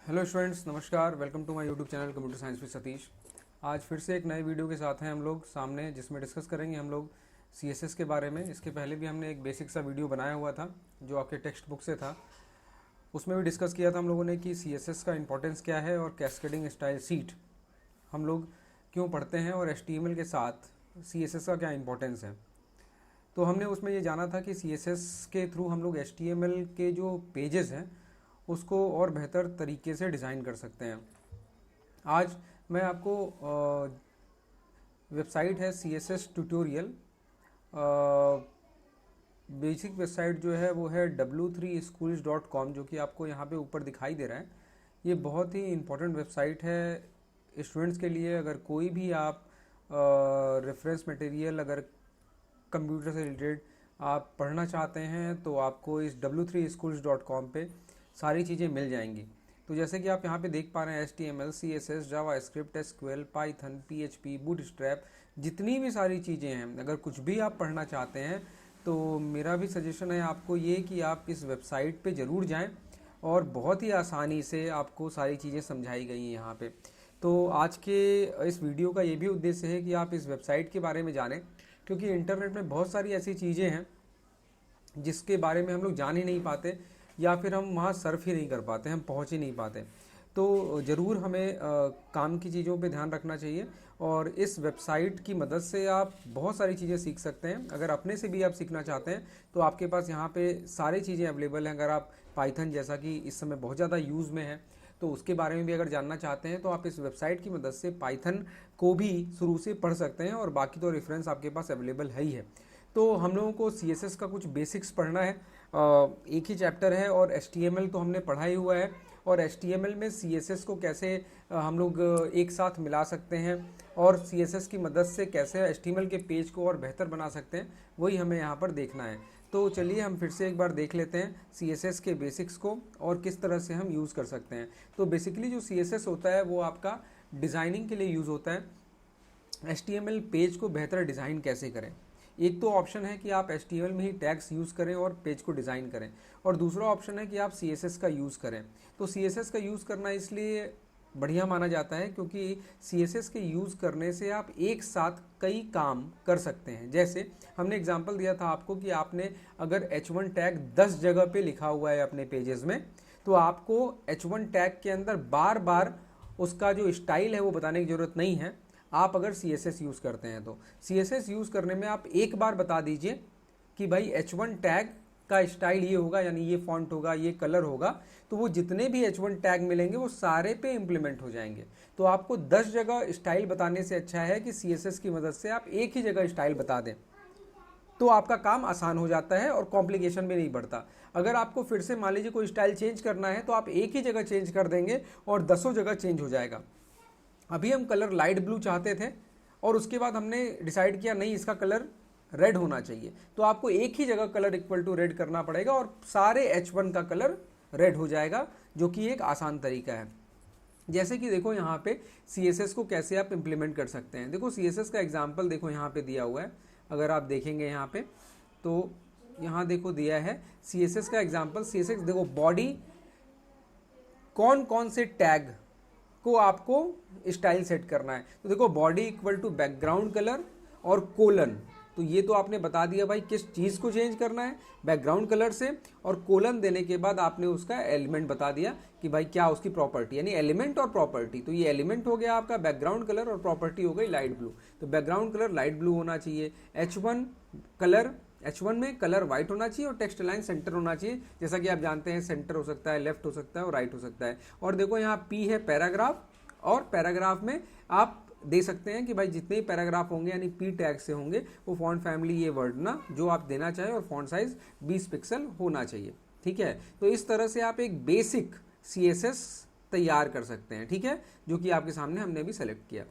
Hello students, नमस्कार। Welcome to my YouTube channel computer science with Satish. आज फिर से एक नए वीडियो के साथ हैं हम लोग सामने, जिसमें डिस्कस करेंगे हम लोग सीएसएस के बारे में। इसके पहले भी हमने एक बेसिक सा वीडियो बनाया हुआ था जो आपके टेक्स्ट बुक से था। उसमें भी डिस्कस किया था हम लोगों ने कि सीएसएस का इंपॉर्टेंस क्या है और कैस्केडिंग स्टाइल शीट हम लोग क्यों पढ़ते हैं और एचटीएमएल के साथ सीएसएस का क्या इंपॉर्टेंस है। तो हमने उसमें ये जाना था कि सीएसएस के थ्रू हम लोग एचटीएमएल के जो पेजेस हैं उसको और बेहतर तरीके से डिज़ाइन कर सकते हैं। आज मैं आपको वेबसाइट है CSS ट्यूटोरियल, बेसिक वेबसाइट जो है वो है w3schools.com, जो कि आपको यहाँ पे ऊपर दिखाई दे रहा है। ये बहुत ही इम्पोर्टेंट वेबसाइट है स्टूडेंट्स के लिए। अगर कोई भी आप रेफरेंस मटेरियल अगर कंप्यूटर से रिलेटेड आप पढ़ना चाहते हैं तो आपको इस w3schools.com पे सारी चीज़ें मिल जाएंगी। तो जैसे कि आप यहाँ पे देख पा रहे हैं HTML, CSS, JavaScript, SQL, Python, PHP, bootstrap, जितनी भी सारी चीज़ें हैं, अगर कुछ भी आप पढ़ना चाहते हैं तो मेरा भी सजेशन है आपको ये कि आप इस वेबसाइट पे ज़रूर जाएं और बहुत ही आसानी से आपको सारी चीज़ें समझाई गई हैं यहाँ पे। तो आज के इस वीडियो का ये भी उद्देश्य है कि आप इस वेबसाइट के बारे में जानें, क्योंकि इंटरनेट में बहुत सारी ऐसी चीज़ें हैं जिसके बारे में हम लोग जान ही नहीं पाते या फिर हम वहाँ सर्फ ही नहीं कर पाते, हम पहुँच ही नहीं पाते। तो ज़रूर हमें काम की चीज़ों पे ध्यान रखना चाहिए और इस वेबसाइट की मदद से आप बहुत सारी चीज़ें सीख सकते हैं। अगर अपने से भी आप सीखना चाहते हैं तो आपके पास यहाँ पे सारी चीज़ें अवेलेबल हैं। अगर आप पाइथन, जैसा कि इस समय बहुत ज़्यादा यूज़ में है, तो उसके बारे में भी अगर जानना चाहते हैं तो आप इस वेबसाइट की मदद से पाइथन को भी शुरू से पढ़ सकते हैं और बाकी तो रेफरेंस आपके पास अवेलेबल है ही है। तो हम लोगों को CSS का कुछ बेसिक्स पढ़ना है। एक ही चैप्टर है और HTML तो हमने पढ़ा ही हुआ है, और HTML में CSS को कैसे हम लोग एक साथ मिला सकते हैं और CSS की मदद से कैसे HTML के पेज को और बेहतर बना सकते हैं, वही हमें यहाँ पर देखना है। तो चलिए हम फिर से एक बार देख लेते हैं CSS के बेसिक्स को और किस तरह से हम यूज़ कर सकते हैं। तो बेसिकली जो CSS होता है वो आपका डिज़ाइनिंग के लिए यूज़ होता है। HTML पेज को बेहतर डिज़ाइन कैसे करें, एक तो ऑप्शन है कि आप HTML में ही टैग्स यूज़ करें और पेज को डिज़ाइन करें, और दूसरा ऑप्शन है कि आप CSS का यूज़ करें। तो CSS का यूज़ करना इसलिए बढ़िया माना जाता है क्योंकि CSS के यूज़ करने से आप एक साथ कई काम कर सकते हैं। जैसे हमने एग्जांपल दिया था आपको कि आपने अगर H1 टैग 10 जगह पे लिखा हुआ है अपने पेजेस में, तो आपको H1 टैग के अंदर बार बार उसका जो स्टाइल है वो बताने की ज़रूरत नहीं है। आप अगर CSS यूज़ करते हैं तो CSS यूज़ करने में आप एक बार बता दीजिए कि भाई H1 टैग का स्टाइल ये होगा, यानी ये फॉन्ट होगा, ये कलर होगा, तो वो जितने भी H1 टैग मिलेंगे वो सारे पे इम्प्लीमेंट हो जाएंगे। तो आपको 10 जगह स्टाइल बताने से अच्छा है कि CSS की मदद से आप एक ही जगह स्टाइल बता दें, तो आपका काम आसान हो जाता है और कॉम्प्लिकेशन भी नहीं बढ़ता। अगर आपको फिर से मान लीजिए कोई स्टाइल चेंज करना है तो आप एक ही जगह चेंज कर देंगे और 10 जगह चेंज हो जाएगा। अभी हम कलर लाइट ब्लू चाहते थे और उसके बाद हमने डिसाइड किया नहीं, इसका कलर रेड होना चाहिए, तो आपको एक ही जगह कलर इक्वल टू रेड करना पड़ेगा और सारे H1 का कलर रेड हो जाएगा, जो कि एक आसान तरीका है। जैसे कि देखो यहाँ पे CSS को कैसे आप इम्प्लीमेंट कर सकते हैं। देखो CSS का एग्जाम्पल देखो यहाँ पे दिया हुआ है। अगर आप देखेंगे यहाँ पे तो यहाँ देखो दिया है CSS का एग्जाम्पल। CSS देखो बॉडी कौन कौन से टैग को आपको स्टाइल सेट करना है। तो देखो body equal to background colour और कोलन, तो ये तो आपने बता दिया भाई किस चीज़ को चेंज करना है, बैकग्राउंड कलर से, और कोलन देने के बाद आपने उसका एलिमेंट बता दिया कि भाई क्या उसकी प्रॉपर्टी, यानी एलिमेंट और प्रॉपर्टी। तो ये एलिमेंट हो गया आपका बैकग्राउंड कलर और प्रॉपर्टी हो गई लाइट ब्लू। तो बैकग्राउंड कलर लाइट ब्लू होना चाहिए, H1 में कलर वाइट होना चाहिए और टेक्स्ट लाइन सेंटर होना चाहिए। जैसा कि आप जानते हैं सेंटर हो सकता है, लेफ्ट हो सकता है और राइट हो सकता है। और देखो यहाँ P है पैराग्राफ, और पैराग्राफ में आप दे सकते हैं कि भाई जितने ही पैराग्राफ होंगे यानी P टैग से होंगे वो फॉन्ट फैमिली ये वर्ड ना जो आप देना चाहें, और फॉन्ट साइज 20 पिक्सल होना चाहिए। ठीक है, तो इस तरह से आप एक बेसिक CSS तैयार कर सकते हैं। ठीक है, जो कि आपके सामने हमने अभी सेलेक्ट किया।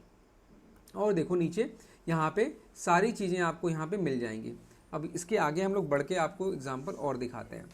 और देखो नीचे यहाँ पे सारी चीज़ें आपको यहाँ पे मिल जाएंगी। अब इसके आगे हम लोग बढ़ के आपको एग्जाम्पल और दिखाते हैं,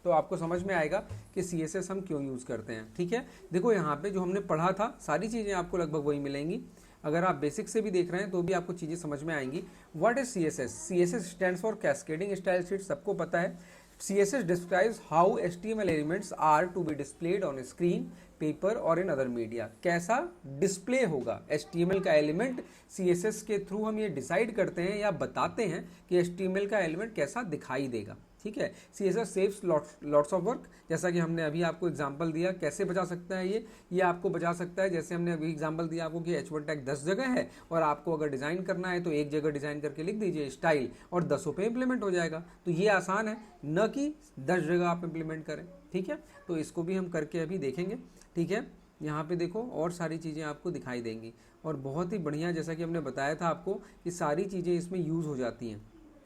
तो आपको समझ में आएगा कि CSS हम क्यों यूज़ करते हैं। ठीक है, देखो यहाँ पे जो हमने पढ़ा था सारी चीज़ें आपको लगभग वही मिलेंगी। अगर आप बेसिक से भी देख रहे हैं तो भी आपको चीज़ें समझ में आएंगी। What is CSS? CSS stands for cascading style sheet, सबको पता है। CSS describes how HTML elements are to be displayed on screen, paper और इन अदर मीडिया। कैसा डिस्प्ले होगा HTML का एलिमेंट, CSS के थ्रू हम ये डिसाइड करते हैं या बताते हैं कि HTML का एलिमेंट कैसा दिखाई देगा। ठीक है, CSS saves lots of work, जैसा कि हमने अभी आपको एग्जांपल दिया। कैसे बचा सकता है ये आपको बचा सकता है, जैसे हमने अभी एग्जांपल दिया आपको कि H1 टैग 10 जगह है और आपको अगर डिज़ाइन करना है तो एक जगह डिज़ाइन करके लिख दीजिए स्टाइल और 10 पे इंप्लीमेंट हो जाएगा। तो ये आसान है, न कि 10 जगह आप इंप्लीमेंट करें। ठीक है, तो इसको भी हम करके अभी देखेंगे। ठीक है, यहाँ पे देखो और सारी चीज़ें आपको दिखाई देंगी और बहुत ही बढ़िया, जैसा कि हमने बताया था आपको कि सारी चीज़ें इसमें यूज़ हो जाती हैं।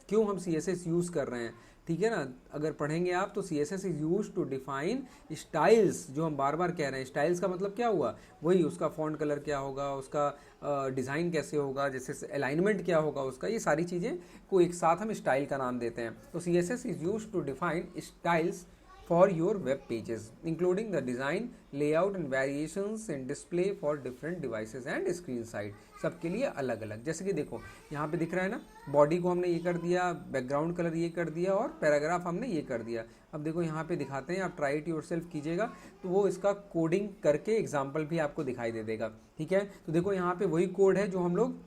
क्यों हम CSS यूज़ कर रहे हैं, ठीक है ना, अगर पढ़ेंगे आप तो CSS is use to define styles, जो हम बार बार कह रहे हैं। स्टाइल्स का मतलब क्या हुआ, वही उसका फॉन्ट कलर क्या होगा, उसका डिज़ाइन कैसे होगा, जैसे अलाइनमेंट क्या होगा उसका, ये सारी चीज़ें को एक साथ हम स्टाइल का नाम देते हैं। तो CSS is use to define styles for your web pages, including the design, layout and variations in display for different devices and screen side। सबके लिए अलग अलग, जैसे कि देखो यहाँ पे दिख रहा है ना, बॉडी को हमने ये कर दिया, बैकग्राउंड कलर ये कर दिया और पैराग्राफ हमने ये कर दिया। अब देखो यहाँ पे दिखाते हैं, आप ट्राई इट योरसेल्फ कीजिएगा तो वो इसका कोडिंग करके एग्जाम्पल भी आपको दिखाई दे देगा। ठीक है, तो देखो यहाँ पे वही कोड है जो हम लोग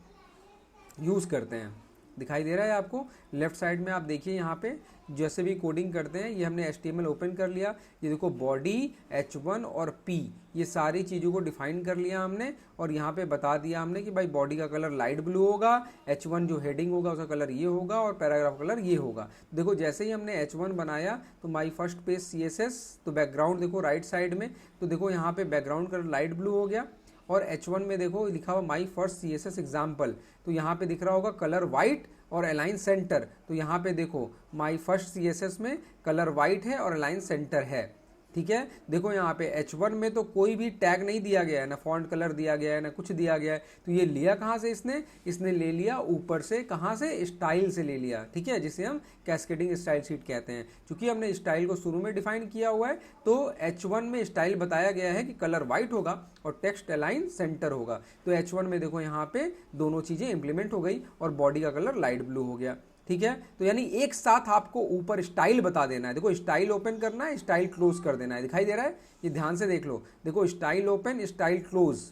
यूज़ करते हैं, दिखाई दे रहा है आपको। लेफ्ट साइड में आप देखिए यहाँ पे जैसे भी कोडिंग करते हैं, ये हमने HTML ओपन कर लिया, ये देखो बॉडी H1 और P, ये सारी चीज़ों को डिफाइन कर लिया हमने और यहाँ पे बता दिया हमने कि भाई बॉडी का कलर लाइट ब्लू होगा, H1 जो हेडिंग होगा उसका कलर ये होगा और पैराग्राफ कलर ये होगा। देखो जैसे ही हमने H1 बनाया तो माई फर्स्ट पेज CSS, तो बैकग्राउंड देखो राइट साइड में, तो देखो यहाँ पे बैकग्राउंड कलर लाइट ब्लू हो गया और H1 में देखो लिखा हुआ माई फर्स्ट CSS एग्जाम्पल, तो यहाँ पे दिख रहा होगा कलर वाइट और अलाइन सेंटर। तो यहाँ पे देखो माई फर्स्ट CSS में कलर वाइट है और अलाइन सेंटर है। ठीक है, देखो यहाँ पे H1 में तो कोई भी टैग नहीं दिया गया है, ना फॉन्ट कलर दिया गया है, ना कुछ दिया गया है। तो ये लिया कहाँ से इसने ले लिया ऊपर से, कहाँ से, स्टाइल से ले लिया। ठीक है, जिसे हम कैस्केडिंग स्टाइल शीट कहते हैं। क्योंकि हमने स्टाइल को शुरू में डिफाइन किया हुआ है तो H1 में स्टाइल बताया गया है कि कलर वाइट होगा और टेक्स्ट अलाइन सेंटर होगा। तो H1 में देखो यहाँ पे दोनों चीज़ें इंप्लीमेंट हो गई और बॉडी का कलर लाइट ब्लू हो गया। ठीक है, तो यानी एक साथ आपको ऊपर स्टाइल बता देना है। देखो स्टाइल ओपन करना है, स्टाइल क्लोज कर देना है, दिखाई दे रहा है, ये ध्यान से देख लो। देखो स्टाइल ओपन, स्टाइल क्लोज,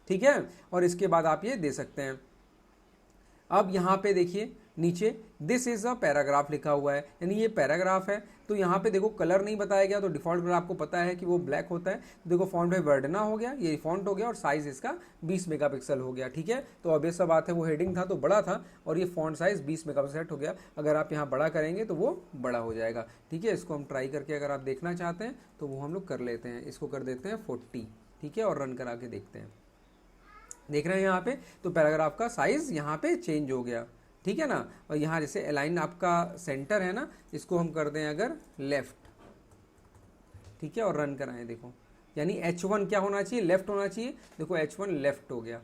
ठीक है, और इसके बाद आप ये दे सकते हैं। अब यहाँ पे देखिए नीचे दिस इज अ पैराग्राफ लिखा हुआ है, यानी ये पैराग्राफ है। तो यहाँ पे देखो कलर नहीं बताया गया, तो डिफॉल्ट कलर आपको पता है कि वो ब्लैक होता है। देखो फॉन्ट में वर्डना हो गया, ये फॉन्ट हो गया और साइज इसका 20 मेगापिक्सल हो गया। ठीक है, तो ऑब्वियस सा बात है, वो हेडिंग था तो बड़ा था और ये फॉन्ट साइज 20 मेगापिक्सल हो गया। अगर आप यहाँ बड़ा करेंगे तो वो बड़ा हो जाएगा। ठीक है, इसको हम ट्राई करके अगर आप देखना चाहते हैं तो वो हम लोग कर लेते हैं, इसको कर देते हैं 40। ठीक है, और रन करा के देखते हैं। देख रहे हैं यहाँ पे, तो पैराग्राफ का साइज यहाँ पे चेंज हो गया। ठीक है ना, और यहाँ जैसे अलाइन आपका सेंटर है ना, इसको हम कर दें अगर लेफ्ट। ठीक है, और रन कराएं, देखो यानी H1 क्या होना चाहिए, लेफ्ट होना चाहिए। देखो H1 लेफ्ट हो गया,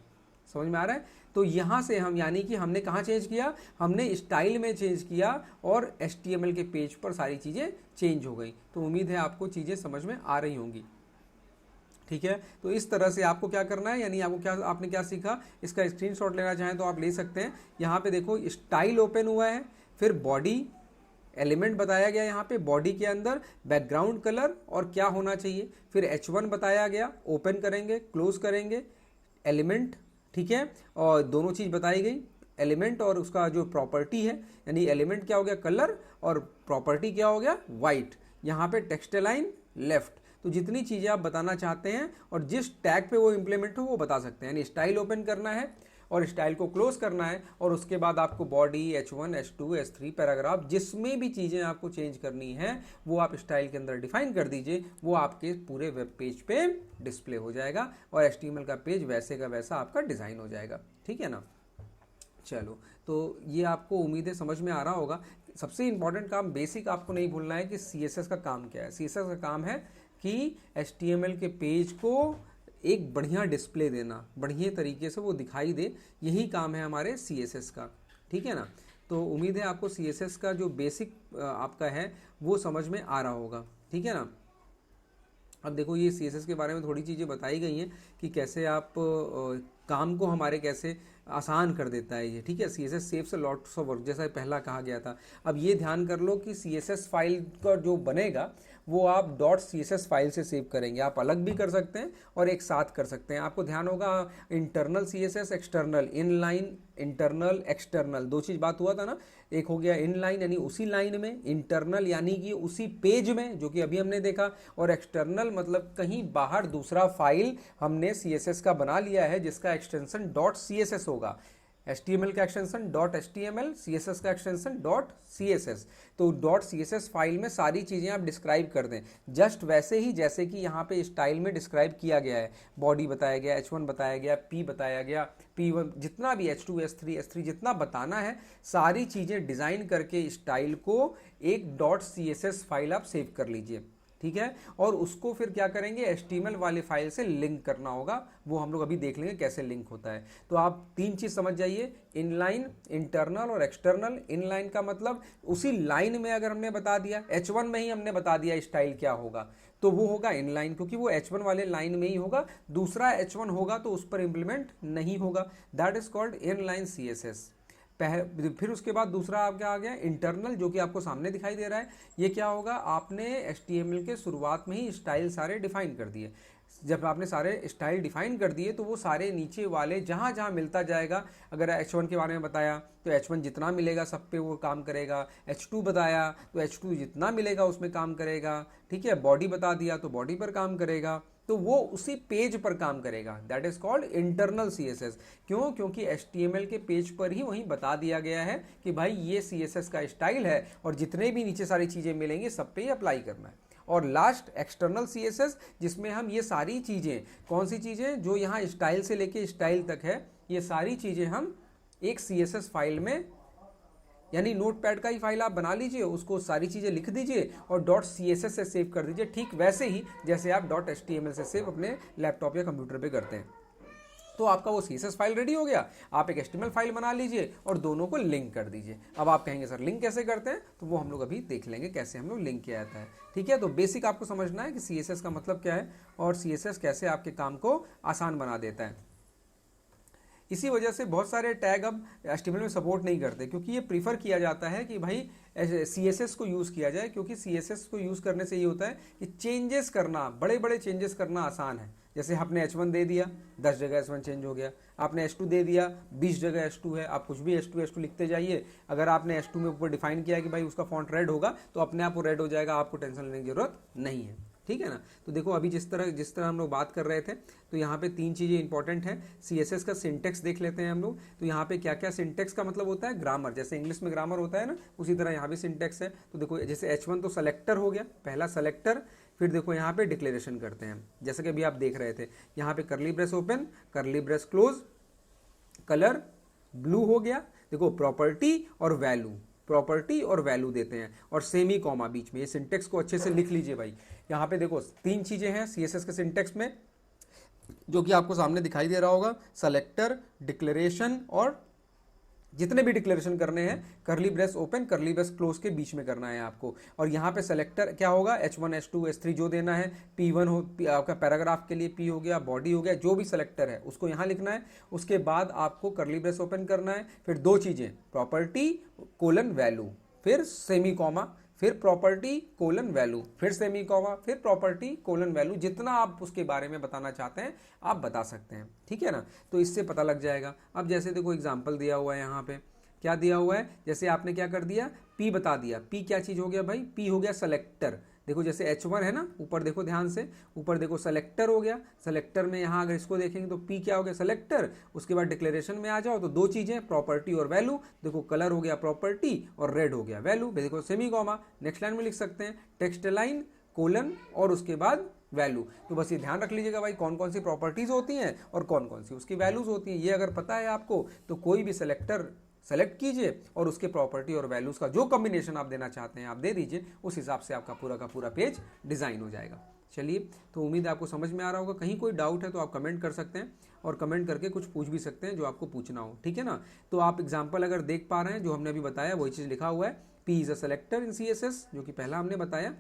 समझ में आ रहा है। तो यहाँ से हम यानी कि हमने कहाँ चेंज किया, हमने स्टाइल में चेंज किया और HTML के पेज पर सारी चीज़ें चेंज हो गई। तो उम्मीद है आपको चीज़ें समझ में आ रही होंगी। ठीक है, तो इस तरह से आपको क्या करना है, यानी आपने क्या सीखा, इसका स्क्रीनशॉट लेना चाहें तो आप ले सकते हैं। यहाँ पे देखो स्टाइल ओपन हुआ है, फिर बॉडी एलिमेंट बताया गया, यहाँ पे बॉडी के अंदर बैकग्राउंड कलर और क्या होना चाहिए, फिर H1 बताया गया, ओपन करेंगे क्लोज करेंगे, एलिमेंट, ठीक है, और दोनों चीज़ बताई गई, एलिमेंट और उसका जो प्रॉपर्टी है, यानी एलिमेंट क्या हो गया कलर और प्रॉपर्टी क्या हो गया वाइट। यहाँ पे टेक्स्ट लाइन लेफ्ट। तो जितनी चीज़ें आप बताना चाहते हैं और जिस टैग पे वो इंप्लीमेंट हो वो बता सकते हैं। यानी स्टाइल ओपन करना है और स्टाइल को क्लोज करना है और उसके बाद आपको body H1, H2, H3 paragraph जिसमें भी चीज़ें आपको चेंज करनी है वो आप स्टाइल के अंदर डिफाइन कर दीजिए, वो आपके पूरे वेब पेज पे डिस्प्ले हो जाएगा और HTML का पेज वैसे का वैसा आपका डिज़ाइन हो जाएगा। ठीक है ना, चलो तो ये आपको उम्मीद है समझ में आ रहा होगा। सबसे इंपॉर्टेंट काम बेसिक आपको नहीं भूलना है कि CSS का काम क्या है। CSS का काम है कि HTML के पेज को एक बढ़िया डिस्प्ले देना, बढ़िया तरीके से वो दिखाई दे, यही काम है हमारे CSS का। ठीक है ना, तो उम्मीद है आपको CSS का जो बेसिक आपका है वो समझ में आ रहा होगा। ठीक है ना, अब देखो ये CSS के बारे में थोड़ी चीज़ें बताई गई हैं कि कैसे आप काम को हमारे कैसे आसान कर देता है ये, ठीक है। CSS saves a lots of work, जैसा पहला कहा गया था। अब ये ध्यान कर लो कि CSS फाइल का जो बनेगा वो आप .css फाइल से सेव करेंगे। आप अलग भी कर सकते हैं और एक साथ कर सकते हैं। आपको ध्यान होगा internal CSS, external, inline, internal, external, दो चीज़ बात हुआ था ना। एक हो गया इनलाइन यानी उसी लाइन में, इंटरनल यानी कि उसी पेज में जो कि अभी हमने देखा, और एक्सटर्नल मतलब कहीं बाहर दूसरा फाइल हमने CSS का बना लिया है जिसका एक्सटेंशन .css होगा। HTML का एक्सटेंशन .html, CSS का एक्सटेंशन .css। तो .css फाइल में सारी चीज़ें आप डिस्क्राइब कर दें, जस्ट वैसे ही जैसे कि यहाँ पे स्टाइल में डिस्क्राइब किया गया है। बॉडी बताया गया, H1 बताया गया, P बताया गया, P1, जितना भी H2, S3, S3 जितना बताना है, सारी चीज़ें डिज़ाइन करके स्टाइल को एक .css फाइल आप सेव कर लीजिए, ठीक है। और उसको फिर क्या करेंगे, HTML वाले फाइल से लिंक करना होगा। वो हम लोग अभी देख लेंगे कैसे लिंक होता है। तो आप तीन चीज समझ जाइए, इनलाइन, इंटरनल और एक्सटर्नल। इनलाइन का मतलब उसी लाइन में अगर हमने बता दिया, H1 में ही हमने बता दिया स्टाइल क्या होगा, तो वो होगा इनलाइन, क्योंकि वो H1 वाले लाइन में ही होगा। दूसरा H1 होगा तो उस पर इंप्लीमेंट नहीं होगा, that is called inline CSS। फिर उसके बाद दूसरा आपका आ गया इंटरनल, जो कि आपको सामने दिखाई दे रहा है। ये क्या होगा, आपने HTML के शुरुआत में ही स्टाइल सारे डिफाइन कर दिए। जब आपने सारे स्टाइल डिफाइन कर दिए तो वो सारे नीचे वाले जहाँ जहाँ मिलता जाएगा, अगर H1 के बारे में बताया तो H1 जितना मिलेगा सब पे वो काम करेगा। H2 बताया तो H2 जितना मिलेगा उसमें काम करेगा, ठीक है। बॉडी बता दिया तो बॉडी पर काम करेगा, तो वो उसी पेज पर काम करेगा। That is called internal CSS। क्यों? क्योंकि HTML के पेज पर ही वहीं बता दिया गया है कि भाई ये CSS का स्टाइल है और जितने भी नीचे सारी चीज़ें मिलेंगी सब पे ही अप्लाई करना है। और लास्ट एक्सटर्नल CSS, जिसमें हम ये सारी चीज़ें, कौन सी चीज़ें, जो यहाँ स्टाइल से लेके स्टाइल तक है, ये सारी चीज़ें हम एक CSS फाइल में, यानी नोटपैड का ही फाइल आप बना लीजिए, उसको सारी चीज़ें लिख दीजिए और .css से सेव कर दीजिए, ठीक वैसे ही जैसे आप .html से सेव अपने लैपटॉप या कंप्यूटर पे करते हैं। तो आपका वो CSS फाइल रेडी हो गया। आप एक HTML फाइल बना लीजिए और दोनों को लिंक कर दीजिए। अब आप कहेंगे सर लिंक कैसे करते हैं, तो वो हम लोग अभी देख लेंगे कैसे हम लोग लिंक किया जाता है, ठीक है। तो बेसिक आपको समझना है कि CSS का मतलब क्या है और CSS कैसे आपके काम को आसान बना देता है। इसी वजह से बहुत सारे टैग अब HTML में सपोर्ट नहीं करते, क्योंकि ये प्रीफर किया जाता है कि भाई CSS को यूज़ किया जाए, क्योंकि CSS को यूज़ करने से ये होता है कि चेंजेस करना, बड़े बड़े चेंजेस करना आसान है। जैसे आपने H1 दे दिया, 10 जगह H1 चेंज हो गया। आपने H2 दे दिया, 20 जगह H2 है, आप कुछ भी H2 लिखते जाइए। अगर आपने H2 में ऊपर डिफाइन किया है कि भाई उसका फॉन्ट रेड होगा, तो अपने आप वो रेड हो जाएगा, आपको टेंशन लेने की जरूरत नहीं है, ठीक है ना। तो देखो अभी जिस तरह हम लोग बात कर रहे थे, तो यहाँ पे तीन चीज़ें इंपॉर्टेंट हैं। CSS का सिंटेक्स देख लेते हैं हम लोग। तो यहाँ पे क्या क्या सिंटेक्स का मतलब होता है, ग्रामर, जैसे इंग्लिश में ग्रामर होता है ना, उसी तरह यहाँ भी सिंटेक्स है। तो देखो जैसे H1 तो सेलेक्टर हो गया, पहला सेलेक्टर। फिर देखो यहाँ पे डिक्लेरेशन करते हैं, जैसे कि अभी आप देख रहे थे, यहाँ पे करली ब्रेस ओपन, करली ब्रेस क्लोज, कलर ब्लू हो गया। देखो प्रॉपर्टी और वैल्यू, प्रॉपर्टी और वैल्यू देते हैं और सेमी कॉमा बीच में। ये सिंटेक्स को अच्छे से लिख लीजिए भाई। यहाँ पे देखो तीन चीजें हैं CSS के सिंटेक्स में, जो कि आपको सामने दिखाई दे रहा होगा, सेलेक्टर, डिक्लेरेशन, और जितने भी डिक्लेरेशन करने हैं करली ब्रेस ओपन, करली ब्रेस क्लोज के बीच में करना है आपको। और यहाँ पे सेलेक्टर क्या होगा, H1, H2, S3 जो देना है, P1 हो, आपका पैराग्राफ के लिए P हो गया, बॉडी हो गया, जो भी सेलेक्टर है उसको यहाँ लिखना है। उसके बाद आपको करली ब्रेस ओपन करना है। फिर दो चीज़ें, प्रॉपर्टी कोलन वैल्यू, फिर सेमी कॉमा, फिर प्रॉपर्टी कोलन वैल्यू, फिर सेमी कॉमा, फिर प्रॉपर्टी कोलन वैल्यू। जितना आप उसके बारे में बताना चाहते हैं आप बता सकते हैं, ठीक है ना। तो इससे पता लग जाएगा। अब जैसे देखो एग्जांपल दिया हुआ है, यहाँ पे क्या दिया हुआ है, जैसे आपने क्या कर दिया, P बता दिया। P क्या चीज़ हो गया भाई, P हो गया सेलेक्टर। देखो जैसे H1 है ना, ऊपर देखो ध्यान से, ऊपर देखो सेलेक्टर हो गया। सेलेक्टर में यहाँ अगर इसको देखेंगे तो P क्या हो गया, सेलेक्टर। उसके बाद डिक्लेरेशन में आ जाओ तो दो चीज़ें, प्रॉपर्टी और वैल्यू। देखो कलर हो गया प्रॉपर्टी और रेड हो गया वैल्यू। देखो सेमी कॉमा, नेक्स्ट लाइन में लिख सकते हैं टेक्स्ट लाइन कोलन और उसके बाद वैल्यू। तो बस ये ध्यान रख लीजिएगा भाई, कौन कौन सी प्रॉपर्टीज होती हैं और कौन कौन सी उसकी वैल्यूज होती हैं। ये अगर पता है आपको तो कोई भी सेलेक्टर सेलेक्ट कीजिए और उसके प्रॉपर्टी और वैल्यूज का जो कॉम्बिनेशन आप देना चाहते हैं आप दे दीजिए। उस हिसाब से आपका पूरा का पूरा पेज डिजाइन हो जाएगा। चलिए, तो उम्मीद है आपको समझ में आ रहा होगा। कहीं कोई डाउट है तो आप कमेंट कर सकते हैं और कमेंट करके कुछ पूछ भी सकते हैं जो आपको पूछना हो, ठीक है ना। तो आप एग्जाम्पल अगर देख पा रहे हैं, जो हमने अभी बताया वही चीज़ लिखा हुआ है। P is a selector in CSS, जो कि पहला हमने बताया।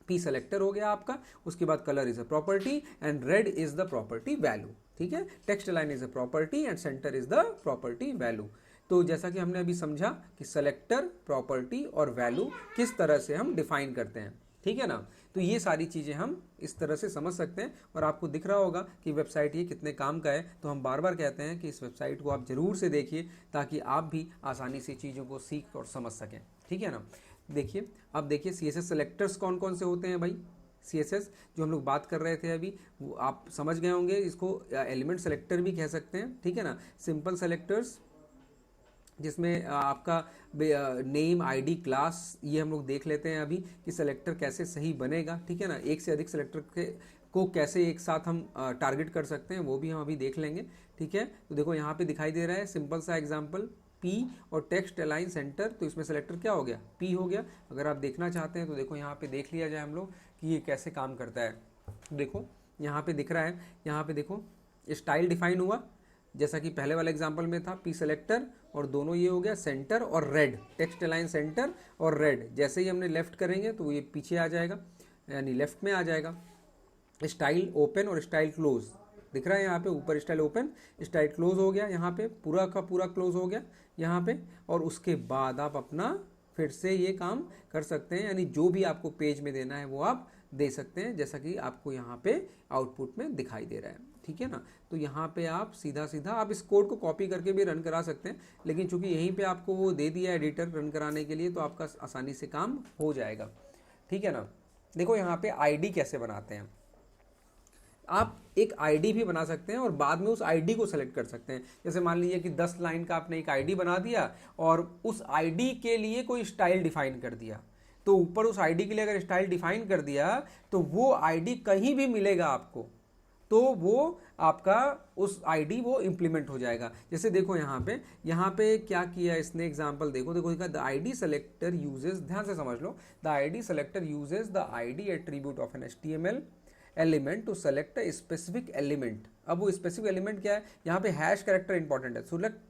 P पी सेलेक्टर हो गया आपका, उसके बाद colour is a property and red is the property value, ठीक है। Text line is a property and centre is the property value. तो जैसा कि हमने अभी समझा कि सेलेक्टर, प्रॉपर्टी और वैल्यू किस तरह से हम डिफाइन करते हैं, ठीक है ना। तो ये सारी चीज़ें हम इस तरह से समझ सकते हैं और आपको दिख रहा होगा कि वेबसाइट ये कितने काम का है। तो हम बार बार कहते हैं कि इस वेबसाइट को आप ज़रूर से देखिए ताकि आप भी आसानी से चीज़ों को सीख और समझ सकें, ठीक है ना। देखिए, अब देखिए CSS सेलेक्टर्स कौन कौन से होते हैं भाई। CSS जो हम लोग बात कर रहे थे अभी, वो आप समझ गए होंगे, इसको एलिमेंट सेलेक्टर भी कह सकते हैं, ठीक है ना। सिंपल सेलेक्टर्स जिसमें आपका नेम, आईडी, क्लास, ये हम लोग देख लेते हैं अभी कि सेलेक्टर कैसे सही बनेगा, ठीक है ना। एक से अधिक सेलेक्टर को कैसे एक साथ हम टारगेट कर सकते हैं वो भी हम अभी देख लेंगे, ठीक है। तो देखो यहाँ पे दिखाई दे रहा है सिंपल सा एग्जांपल, P और टेक्स्ट अलाइन सेंटर, तो इसमें सेलेक्टर क्या हो गया, P हो गया। अगर आप देखना चाहते हैं तो देखो यहाँ पे देख लिया जाए हम लोग कि ये कैसे काम करता है। देखो यहाँ पे दिख रहा है, यहाँ पे देखो स्टाइल डिफाइन हुआ जैसा कि पहले वाले एग्जांपल में था, पी सेलेक्टर, और दोनों ये हो गया सेंटर और रेड, टेक्स्ट अलाइन सेंटर और रेड। जैसे ही हमने लेफ्ट करेंगे तो ये पीछे आ जाएगा, यानी लेफ्ट में आ जाएगा। स्टाइल ओपन और स्टाइल क्लोज दिख रहा है यहाँ पे, ऊपर स्टाइल ओपन, स्टाइल क्लोज हो गया, यहाँ पे पूरा का पूरा क्लोज हो गया यहाँ पे। और उसके बाद आप अपना फिर से ये काम कर सकते हैं, यानी जो भी आपको पेज में देना है वो आप दे सकते हैं, जैसा कि आपको यहाँ पे आउटपुट में दिखाई दे रहा है, ठीक है ना। तो यहाँ पे आप सीधा सीधा आप इस कोड को कॉपी करके भी रन करा सकते हैं, लेकिन चूंकि यहीं पे आपको वो दे दिया एडिटर रन कराने के लिए, तो आपका आसानी से काम हो जाएगा, ठीक है ना। देखो यहाँ पे आईडी कैसे बनाते हैं, आप एक आईडी भी बना सकते हैं और बाद में उस आईडी को सेलेक्ट कर सकते हैं। जैसे मान लीजिए कि 10 लाइन का आपने एक आईडी बना दिया और उस आईडी के लिए कोई स्टाइल डिफाइन कर दिया, तो ऊपर उस आईडी के लिए अगर स्टाइल डिफाइन कर दिया तो वो आईडी कहीं भी मिलेगा आपको, तो वो आपका उस आईडी वो इंप्लीमेंट हो जाएगा। जैसे देखो यहाँ पे क्या किया इसने, एग्जांपल देखो द आईडी सेलेक्टर यूजेस, ध्यान से समझ लो, the ID selector uses the ID attribute of an HTML element to select a specific element. अब वो स्पेसिफिक एलिमेंट क्या है, यहाँ पे हैश कैरेक्टर इंपॉर्टेंट है।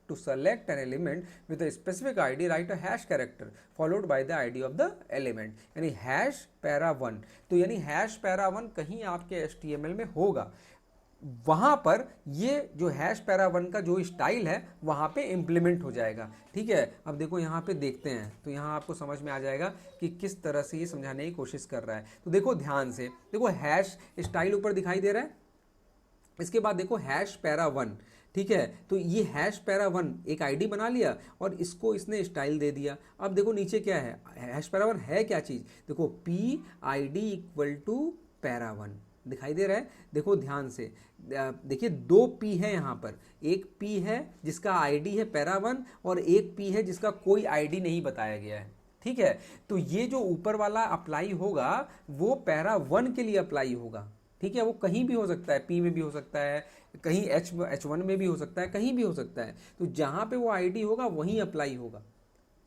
To select an element with a specific ID write a hash character followed by the ID of the element, यानी hash para 1। तो यानी हैश पैरा 1 कहीं आपके HTML में होगा, वहां पर ये जो हैश पैरा 1 का जो स्टाइल है वहां पे इंप्लीमेंट हो जाएगा, ठीक है। अब देखो यहाँ पे देखते हैं तो यहाँ आपको समझ में आ जाएगा कि किस तरह से ये समझाने की कोशिश कर रहा है। तो देखो ध्यान से, देखो हैश स्टाइल ऊपर दिखाई दे रहा है, इसके बाद देखो हैश पैरा 1, ठीक है। तो ये हैश पैरा 1 एक आईडी बना लिया और इसको इसने स्टाइल दे दिया। अब देखो नीचे क्या है, हैश पैरा 1 है क्या चीज, देखो PID इक्वल टू पैरा 1 दिखाई दे रहा है। देखो ध्यान से देखिए, 2 P है यहाँ पर, एक P है जिसका आईडी है पैरा 1 और एक P है जिसका कोई आईडी नहीं बताया गया है, ठीक है। तो ये जो ऊपर वाला अप्लाई होगा वो पैरा 1 के लिए अप्लाई होगा, ठीक है। वो कहीं भी हो सकता है, P में भी हो सकता है, कहीं H1 में भी हो सकता है, कहीं भी हो सकता है। तो जहाँ पे वो आईडी होगा वहीं अप्लाई होगा,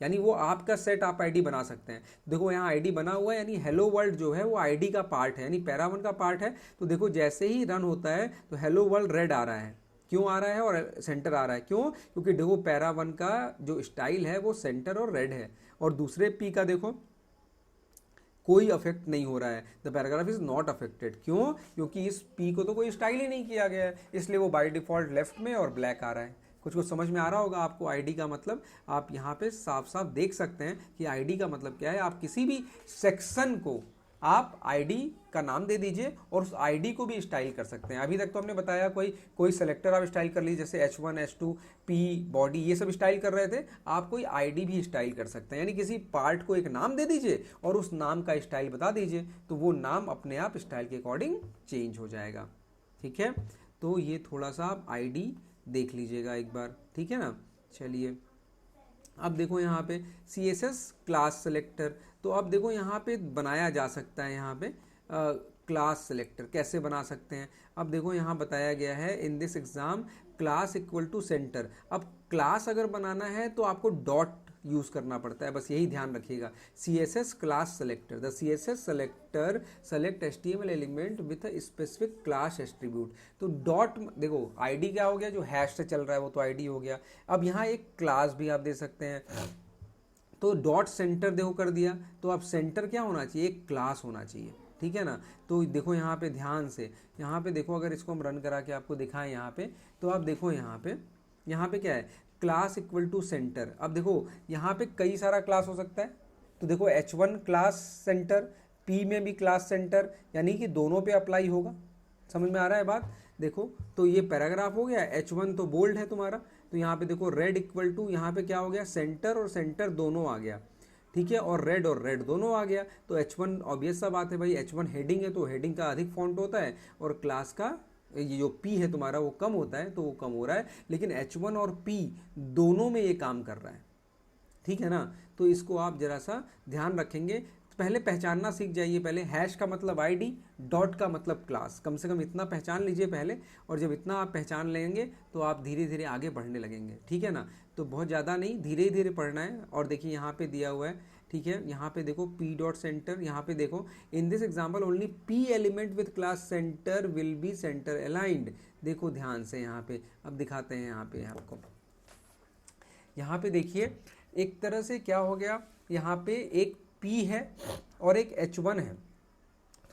यानी वो आपका सेट आप आईडी बना सकते हैं। देखो यहाँ आईडी बना हुआ है, यानी हेलो वर्ल्ड जो है वो आईडी का पार्ट है, यानी पैरा 1 का पार्ट है। तो देखो जैसे ही रन होता है तो हेलो वर्ल्ड रेड आ रहा है, क्यों आ रहा है, और सेंटर आ रहा है, क्यों, क्योंकि देखो पैरा 1 का जो स्टाइल है वो सेंटर और रेड है, और दूसरे P का देखो कोई अफेक्ट नहीं हो रहा है, the paragraph is not affected, क्यों, क्योंकि इस P को तो कोई स्टाइल ही नहीं किया गया है, इसलिए वो बाय डिफॉल्ट लेफ्ट में और ब्लैक आ रहा है। कुछ समझ में आ रहा होगा आपको आईडी का मतलब, आप यहाँ पे साफ साफ देख सकते हैं कि आईडी का मतलब क्या है। आप किसी भी सेक्शन को आप आईडी का नाम दे दीजिए और उस आईडी को भी स्टाइल कर सकते हैं। अभी तक तो हमने बताया कोई सेलेक्टर आप स्टाइल कर लीजिए, जैसे H1, H2, P, बॉडी, ये सब स्टाइल कर रहे थे, आप कोई आईडी भी स्टाइल कर सकते हैं, यानी किसी पार्ट को एक नाम दे दीजिए और उस नाम का स्टाइल बता दीजिए, तो वो नाम अपने आप स्टाइल के अकॉर्डिंग चेंज हो जाएगा, ठीक है। तो ये थोड़ा सा आप आईडी देख लीजिएगा एक बार, ठीक है ना। चलिए अब देखो यहाँ पे CSS क्लास सेलेक्टर, तो अब देखो यहाँ पे बनाया जा सकता है, यहाँ पे क्लास सेलेक्टर कैसे बना सकते हैं। अब देखो यहाँ बताया गया है in this exam class equal to centre. अब क्लास अगर बनाना है तो आपको डॉट यूज करना पड़ता है, बस यही ध्यान रखिएगा। CSS class selector, the CSS selector select HTML element with a specific class attribute. तो डॉट, देखो आईडी क्या हो गया, जो हैश से चल रहा है वो तो आईडी हो गया। अब यहाँ एक क्लास भी आप दे सकते हैं, तो डॉट सेंटर देखो कर दिया, तो अब सेंटर क्या होना चाहिए, एक क्लास होना चाहिए, ठीक है ना। तो देखो यहाँ पे ध्यान से, यहाँ पे देखो, अगर इसको हम रन करा के आपको दिखाएं यहाँ पे, तो आप देखो यहाँ पे क्या है, क्लास इक्वल टू सेंटर। अब देखो यहाँ पे कई सारा क्लास हो सकता है, तो देखो H1 क्लास सेंटर, P में भी क्लास सेंटर, यानी कि दोनों पे अप्लाई होगा। समझ में आ रहा है बात? देखो तो ये पैराग्राफ हो गया, H1 तो बोल्ड है तुम्हारा, तो यहाँ पे देखो रेड इक्वल टू, यहाँ पे क्या हो गया, सेंटर और सेंटर दोनों आ गया, ठीक है, और रेड दोनों आ गया। तो H1 ऑब्वियस सा बात है भाई, H1 हेडिंग है तो हेडिंग का अधिक फॉन्ट होता है, और क्लास का ये जो P है तुम्हारा वो कम होता है, तो वो कम हो रहा है, लेकिन H1 और P दोनों में ये काम कर रहा है, ठीक है ना। तो इसको आप जरा सा ध्यान रखेंगे, पहले पहचानना सीख जाइए। पहले हैश का मतलब आईडी, डॉट का मतलब क्लास, कम से कम इतना पहचान लीजिए पहले, और जब इतना आप पहचान लेंगे तो आप धीरे धीरे आगे बढ़ने लगेंगे, ठीक है ना। तो बहुत ज़्यादा नहीं, धीरे धीरे पढ़ना है। और देखिए यहाँ पे दिया हुआ है, ठीक है, यहाँ पे देखो P डॉट सेंटर, यहाँ पे देखो in this example only P element with class centre will be centre aligned. देखो ध्यान से यहाँ पे, अब दिखाते हैं यहाँ पे आपको, यहाँ पे देखिए एक तरह से क्या हो गया, यहाँ पे एक P है और एक H1 है,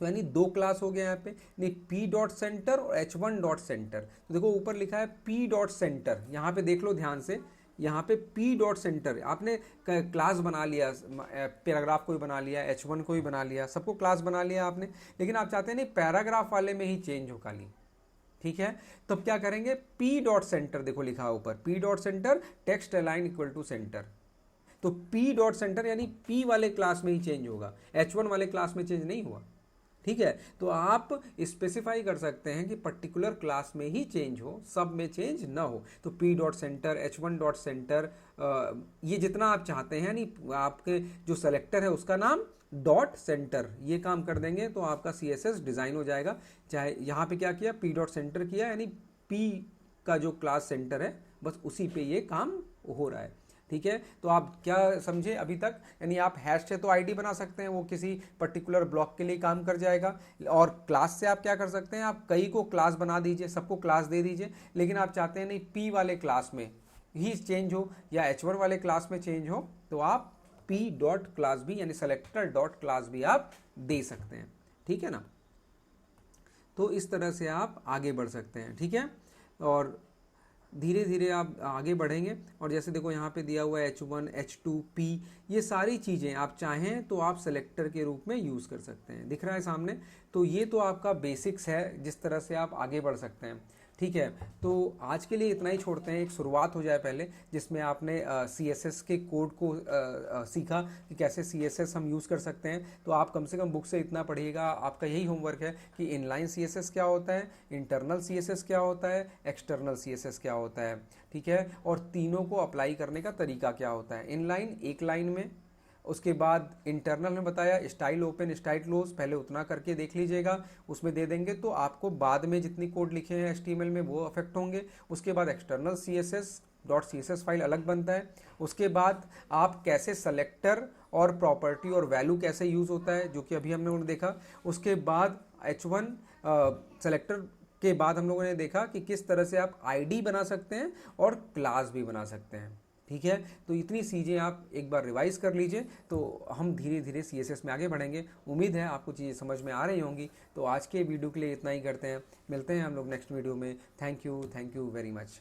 तो यानी दो क्लास हो गया यहाँ पे, नहीं P डॉट सेंटर और H1 डॉट सेंटर। तो देखो ऊपर लिखा है P डॉट सेंटर, यहाँ पे देख लो ध्यान से, यहाँ पे P डॉट सेंटर, आपने क्लास बना लिया, पैराग्राफ को ही बना लिया, H1 को ही बना लिया, सबको क्लास बना लिया आपने, लेकिन आप चाहते हैं नहीं पैराग्राफ वाले में ही चेंज हो खाली, ठीक है। तो अब क्या करेंगे, P डॉट सेंटर, देखो लिखा है ऊपर P dot centre text align equal to centre, तो P डॉट सेंटर यानी P वाले क्लास में ही चेंज होगा, H1 वाले क्लास में चेंज नहीं हुआ, ठीक है। तो आप स्पेसिफाई कर सकते हैं कि पर्टिकुलर क्लास में ही चेंज हो, सब में चेंज ना हो। तो P dot centre, H1 dot centre, ये जितना आप चाहते हैं, नहीं आपके जो सेलेक्टर है उसका नाम डॉट सेंटर, ये काम कर देंगे तो आपका CSS डिज़ाइन हो जाएगा। चाहे यहाँ पे क्या किया, P डॉट सेंटर किया, यानी P का जो क्लास सेंटर है बस उसी पे ये काम हो रहा है, ठीक है। तो आप क्या समझे अभी तक, यानी आप हैश से तो आईडी बना सकते हैं, वो किसी पर्टिकुलर ब्लॉक के लिए काम कर जाएगा, और क्लास से आप क्या कर सकते हैं, आप कई को क्लास बना दीजिए, सबको क्लास दे दीजिए, लेकिन आप चाहते हैं नहीं P वाले क्लास में ही चेंज हो या H1 वाले क्लास में चेंज हो, तो आप P डॉट क्लास भी यानी सेलेक्टर डॉट क्लास भी आप दे सकते हैं, ठीक है ना। तो इस तरह से आप आगे बढ़ सकते हैं, ठीक है, और धीरे धीरे आप आगे बढ़ेंगे। और जैसे देखो यहाँ पे दिया हुआ है H1, H2, P, ये सारी चीज़ें आप चाहें तो आप सेलेक्टर के रूप में यूज़ कर सकते हैं, दिख रहा है सामने। तो ये तो आपका बेसिक्स है जिस तरह से आप आगे बढ़ सकते हैं, ठीक है। तो आज के लिए इतना ही छोड़ते हैं, एक शुरुआत हो जाए पहले, जिसमें आपने CSS के कोड को सीखा कि कैसे CSS हम यूज़ कर सकते हैं। तो आप कम से कम बुक से इतना पढ़िएगा, आपका यही होमवर्क है कि इनलाइन CSS क्या होता है, इंटरनल CSS क्या होता है, एक्सटर्नल CSS क्या होता है, ठीक है, और तीनों को अप्लाई करने का तरीका क्या होता है। इनलाइन एक लाइन में, उसके बाद इंटरनल में बताया स्टाइल ओपन स्टाइल क्लोज, पहले उतना करके देख लीजिएगा, उसमें दे देंगे तो आपको बाद में जितनी कोड लिखे हैं HTML में वो अफेक्ट होंगे। उसके बाद एक्सटर्नल CSS फाइल अलग बनता है। उसके बाद आप कैसे सेलेक्टर और प्रॉपर्टी और वैल्यू कैसे यूज़ होता है, जो कि अभी हम लोगों ने देखा। उसके बाद H1 सेलेक्टर के बाद हम लोगों ने देखा कि किस तरह से आप ID बना सकते हैं और क्लास भी बना सकते हैं, ठीक है। तो इतनी चीज़ें आप एक बार रिवाइज कर लीजिए, तो हम धीरे धीरे CSS में आगे बढ़ेंगे। उम्मीद है आपको चीज़ें समझ में आ रही होंगी। तो आज के वीडियो के लिए इतना ही करते हैं, मिलते हैं हम लोग नेक्स्ट वीडियो में। Thank you very much.